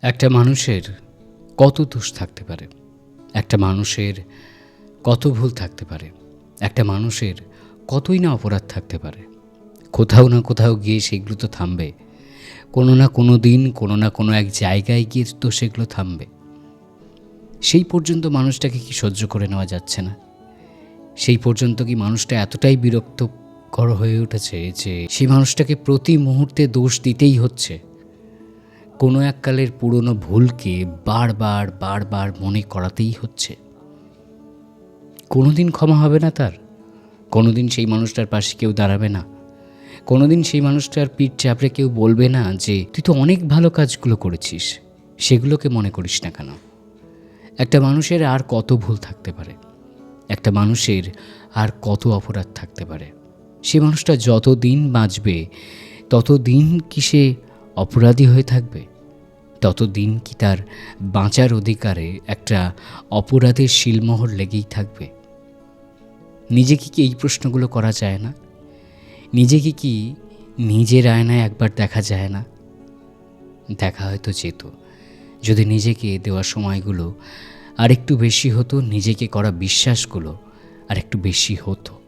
একটা মানুষের কত দোষ থাকতে পারে, একটা মানুষের কত ভুল থাকতে পারে, একটা মানুষের কতই না অপরাধ থাকতে পারে। কোথাও না কোথাও গিয়ে সেগুলো তো থামবে, কোনো না কোনো দিন কোনো না কোনো এক জায়গায় গিয়ে তো সেগুলো থামবে। সেই পর্যন্ত মানুষটাকে কি সহ্য করে নেওয়া যাচ্ছে না? সেই পর্যন্ত কি মানুষটা এতটাই বিরক্তকর হয়ে উঠেছে যে সেই মানুষটাকে প্রতি মুহূর্তে দোষ দিতেই হচ্ছে? কোনো এককালের পুরনো ভুলকে বারবার বারবার মনে করাতেই হচ্ছে। কোনোদিন ক্ষমা হবে না তার? কোনোদিন সেই মানুষটার পাশে কেউ দাঁড়াবে না? কোনোদিন সেই মানুষটার পিঠ চাপড়ে কেউ বলবে না যে তুই তো অনেক ভালো কাজগুলো করেছিস, সেগুলোকে মনে করিস না কেন? একটা মানুষের আর কত ভুল থাকতে পারে, একটা মানুষের আর কত অপরাধ থাকতে পারে? সে মানুষটা যত দিন বাঁচবে ততদিন কি সে অপরাধী হয়ে থাকবে? ততদিন কি তার বাঁচার অধিকারে একটা অপরাধের শিলমোহর লেগেই থাকবে? নিজেকে কি এই প্রশ্নগুলো করা যায় না? নিজেকে কি নিজের আয়নায় একবার দেখা যায় না? দেখা হয়তো যেত, যদি নিজেকে দেওয়া সময়গুলো আর একটু বেশি হতো, নিজেকে করা বিশ্বাসগুলো আর একটু বেশি হতো।